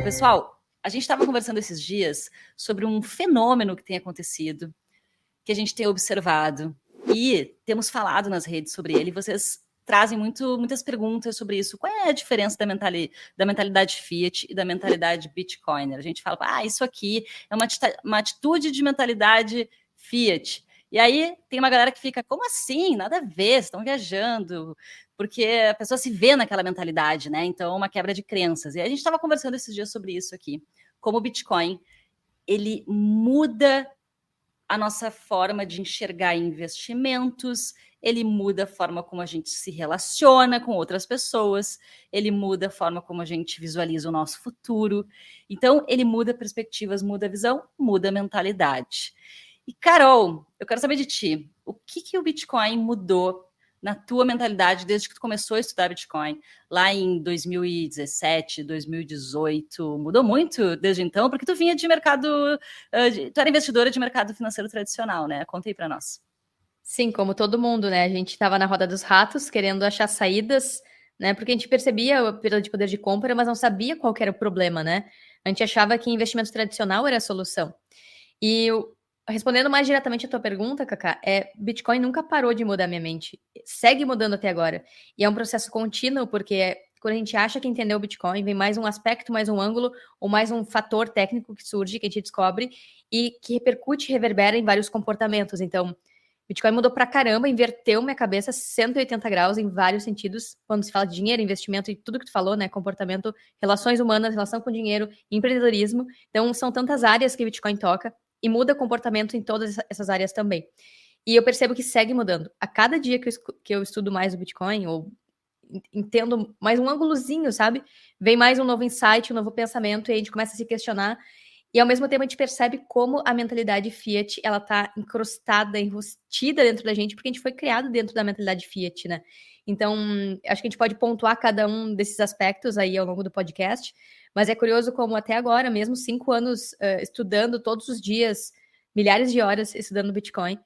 Bom, pessoal, a gente estava conversando esses dias sobre um fenômeno que tem acontecido, que a gente tem observado e temos falado nas redes sobre ele. Vocês trazem muitas perguntas sobre isso. Qual é a diferença da mentalidade Fiat e da mentalidade Bitcoiner? A gente fala, isso aqui é uma atitude de mentalidade Fiat. E aí tem uma galera que fica, como assim? Nada a ver, vocês estão viajando. Porque a pessoa se vê naquela mentalidade, né? Então, uma quebra de crenças. E a gente estava conversando esses dias sobre isso aqui. Como o Bitcoin, ele muda a nossa forma de enxergar investimentos, ele muda a forma como a gente se relaciona com outras pessoas, ele muda a forma como a gente visualiza o nosso futuro. Então, ele muda perspectivas, muda a visão, muda a mentalidade. E, Carol, eu quero saber de ti, o que o Bitcoin mudou na tua mentalidade desde que tu começou a estudar Bitcoin, lá em 2017, 2018? Mudou muito desde então? Porque tu vinha de mercado, tu era investidora de mercado financeiro tradicional, né? Conta aí para nós. Sim, como todo mundo, né? A gente estava na roda dos ratos, querendo achar saídas, né? Porque a gente percebia a perda de poder de compra, mas não sabia qual que era o problema, né? A gente achava que investimento tradicional era a solução. Respondendo mais diretamente a tua pergunta, Cacá, Bitcoin nunca parou de mudar minha mente. Segue mudando até agora. E é um processo contínuo, porque quando a gente acha que entendeu o Bitcoin, vem mais um aspecto, mais um ângulo, ou mais um fator técnico que surge, que a gente descobre, e que repercute e reverbera em vários comportamentos. Então, Bitcoin mudou pra caramba, inverteu minha cabeça 180 graus em vários sentidos, quando se fala de dinheiro, investimento e tudo que tu falou, né? Comportamento, relações humanas, relação com dinheiro, empreendedorismo. Então, são tantas áreas que Bitcoin toca e muda comportamento em todas essas áreas também. E eu percebo que segue mudando. A cada dia que eu estudo mais o Bitcoin, ou entendo mais um ângulozinho, sabe? Vem mais um novo insight, um novo pensamento, e a gente começa a se questionar. E ao mesmo tempo a gente percebe como a mentalidade Fiat, ela tá encrustada, enrustida dentro da gente, porque a gente foi criado dentro da mentalidade Fiat, né? Então, acho que a gente pode pontuar cada um desses aspectos aí ao longo do podcast, mas é curioso como até agora, mesmo 5 anos estudando todos os dias, milhares de horas estudando Bitcoin,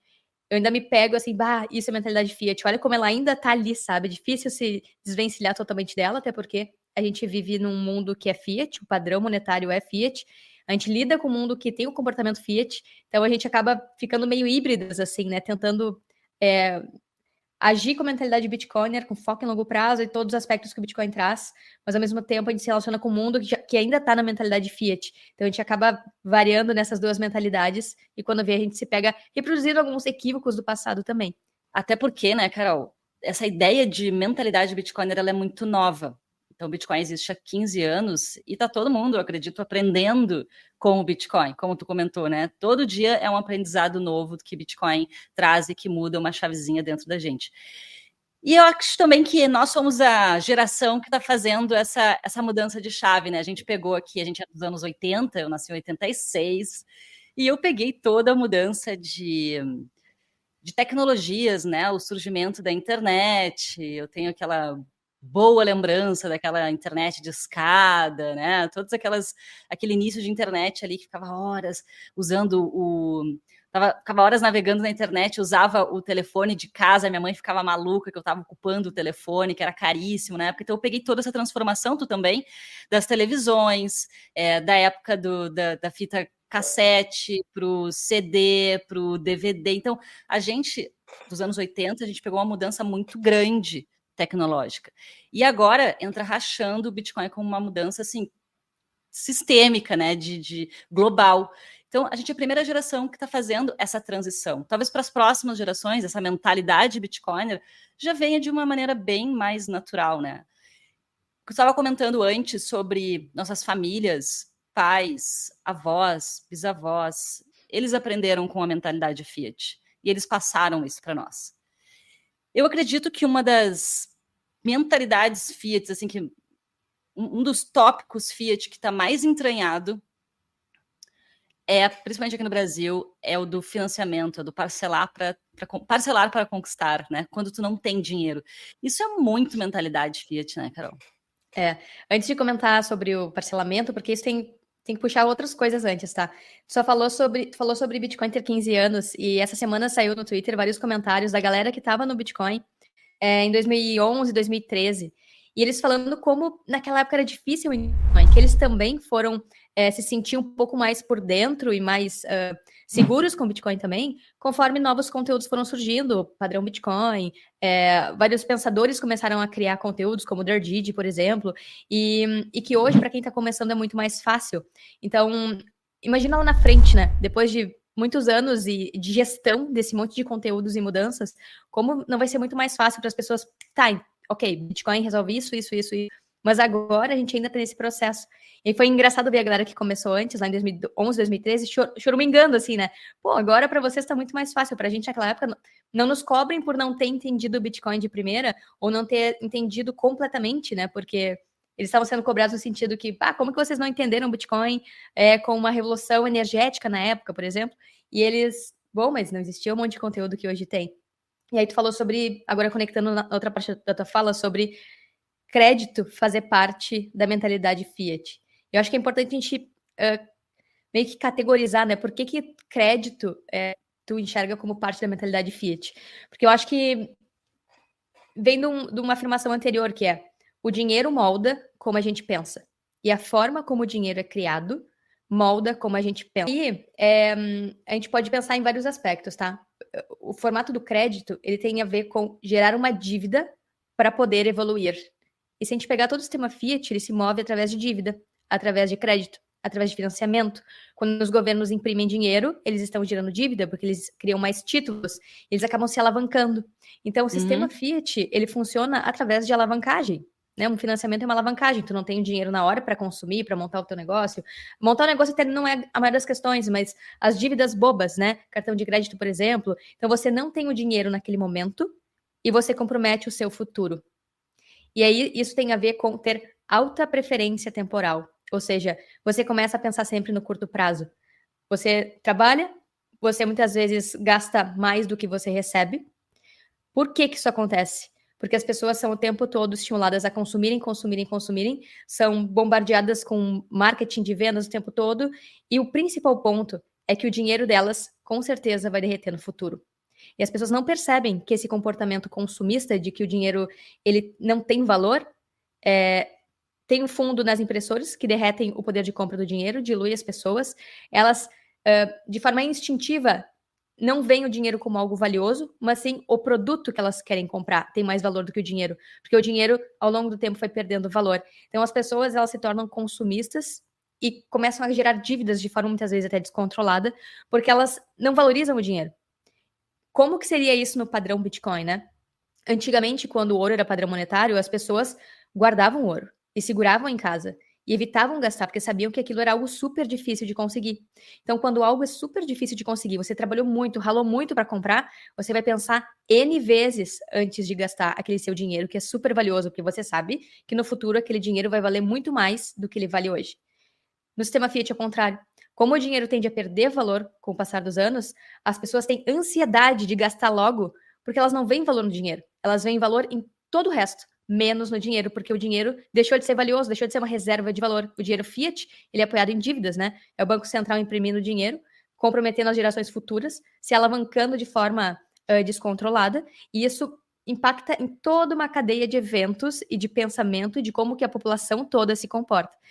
eu ainda me pego assim, isso é mentalidade Fiat. Olha como ela ainda tá ali, sabe? Difícil se desvencilhar totalmente dela, até porque a gente vive num mundo que é Fiat, o padrão monetário é Fiat. A gente lida com um mundo que tem o comportamento Fiat, então a gente acaba ficando meio híbridas, assim, né? Tentando agir com a mentalidade Bitcoiner, com foco em longo prazo e todos os aspectos que o Bitcoin traz, mas ao mesmo tempo a gente se relaciona com um mundo que ainda está na mentalidade Fiat. Então a gente acaba variando nessas duas mentalidades e quando vê a gente se pega reproduzindo alguns equívocos do passado também. Até porque, né, Carol, essa ideia de mentalidade Bitcoiner ela é muito nova. Então, o Bitcoin existe há 15 anos e está todo mundo, eu acredito, aprendendo com o Bitcoin, como tu comentou, né? Todo dia é um aprendizado novo que Bitcoin traz e que muda uma chavezinha dentro da gente. E eu acho também que nós somos a geração que está fazendo essa mudança de chave, né? A gente pegou aqui, a gente é dos anos 80, eu nasci em 86, e eu peguei toda a mudança de tecnologias, né? O surgimento da internet, eu tenho aquela boa lembrança daquela internet de escada, né? Aquele início de internet ali que ficava horas usando ficava horas navegando na internet, usava o telefone de casa, minha mãe ficava maluca que eu estava ocupando o telefone, que era caríssimo na época. Então eu peguei toda essa transformação, tu também, das televisões, da época da fita cassete, para o CD, para o DVD. Então, a gente, dos anos 80, a gente pegou uma mudança muito grande tecnológica. E agora entra rachando o Bitcoin como uma mudança assim sistêmica, né, de global. Então, a gente é a primeira geração que está fazendo essa transição. Talvez para as próximas gerações, essa mentalidade Bitcoiner já venha de uma maneira bem mais natural, né? Eu estava comentando antes sobre nossas famílias, pais, avós, bisavós, eles aprenderam com a mentalidade Fiat e eles passaram isso para nós. Eu acredito que uma das mentalidades Fiat, assim, que um dos tópicos Fiat que está mais entranhado principalmente aqui no Brasil, é o do financiamento, é do parcelar para conquistar, né? Quando tu não tem dinheiro. Isso é muito mentalidade Fiat, né, Carol? Antes de comentar sobre o parcelamento, porque isso tem que puxar outras coisas antes, tá? Tu falou sobre Bitcoin ter 15 anos, e essa semana saiu no Twitter vários comentários da galera que tava no Bitcoin em 2011, 2013. E eles falando como naquela época era difícil, que eles também foram se sentir um pouco mais por dentro e mais seguros com o Bitcoin também, conforme novos conteúdos foram surgindo, padrão Bitcoin, vários pensadores começaram a criar conteúdos, como o Derdid, por exemplo, e que hoje, para quem está começando, é muito mais fácil. Então, imagina lá na frente, né? Depois de muitos anos de gestão desse monte de conteúdos e mudanças, como não vai ser muito mais fácil para as pessoas, tá, ok, Bitcoin resolve isso, mas agora a gente ainda tem esse processo. E foi engraçado ver a galera que começou antes, lá em 2011, 2013, choramingando, assim, né? Pô, agora para vocês está muito mais fácil. Para a gente, naquela época, não nos cobrem por não ter entendido o Bitcoin de primeira ou não ter entendido completamente, né? Porque eles estavam sendo cobrados no sentido que, como que vocês não entenderam o Bitcoin com uma revolução energética na época, por exemplo? E eles, mas não existia um monte de conteúdo que hoje tem. E aí tu falou sobre, agora conectando na outra parte da tua fala, sobre crédito fazer parte da mentalidade Fiat. Eu acho que é importante a gente meio que categorizar, né? Por que crédito tu enxerga como parte da mentalidade Fiat? Porque eu acho que vem de uma afirmação anterior, que é o dinheiro molda como a gente pensa. E a forma como o dinheiro é criado molda como a gente pensa. E a gente pode pensar em vários aspectos, tá? O formato do crédito, ele tem a ver com gerar uma dívida para poder evoluir. E se a gente pegar todo o sistema Fiat, ele se move através de dívida, através de crédito, através de financiamento. Quando os governos imprimem dinheiro, eles estão gerando dívida, porque eles criam mais títulos, eles acabam se alavancando. Então, o sistema Fiat, ele funciona através de alavancagem. Né? Um financiamento é uma alavancagem, tu não tem o dinheiro na hora para consumir, para montar o teu negócio. Montar o negócio até não é a maior das questões, mas as dívidas bobas, né? Cartão de crédito, por exemplo. Então, você não tem o dinheiro naquele momento e você compromete o seu futuro. E aí, isso tem a ver com ter alta preferência temporal. Ou seja, você começa a pensar sempre no curto prazo. Você trabalha, você muitas vezes gasta mais do que você recebe. Por que isso acontece? Porque as pessoas são o tempo todo estimuladas a consumirem, são bombardeadas com marketing de vendas o tempo todo, e o principal ponto é que o dinheiro delas, com certeza, vai derreter no futuro. E as pessoas não percebem que esse comportamento consumista de que o dinheiro ele não tem valor, tem um fundo nas impressoras que derretem o poder de compra do dinheiro, dilui as pessoas, elas, de forma instintiva, não veem o dinheiro como algo valioso, mas sim o produto que elas querem comprar tem mais valor do que o dinheiro, porque o dinheiro, ao longo do tempo, foi perdendo valor. Então, as pessoas, elas se tornam consumistas e começam a gerar dívidas de forma, muitas vezes, até descontrolada, porque elas não valorizam o dinheiro. Como que seria isso no padrão Bitcoin, né? Antigamente, quando o ouro era padrão monetário, as pessoas guardavam ouro e seguravam em casa e evitavam gastar, porque sabiam que aquilo era algo super difícil de conseguir. Então, quando algo é super difícil de conseguir, você trabalhou muito, ralou muito para comprar, você vai pensar N vezes antes de gastar aquele seu dinheiro, que é super valioso, porque você sabe que no futuro aquele dinheiro vai valer muito mais do que ele vale hoje. No sistema Fiat, ao contrário. Como o dinheiro tende a perder valor com o passar dos anos, as pessoas têm ansiedade de gastar logo, porque elas não veem valor no dinheiro. Elas veem valor em todo o resto, menos no dinheiro, porque o dinheiro deixou de ser valioso, deixou de ser uma reserva de valor. O dinheiro Fiat, ele é apoiado em dívidas, né? É o Banco Central imprimindo dinheiro, comprometendo as gerações futuras, se alavancando de forma descontrolada, e isso impacta em toda uma cadeia de eventos e de pensamento e de como que a população toda se comporta.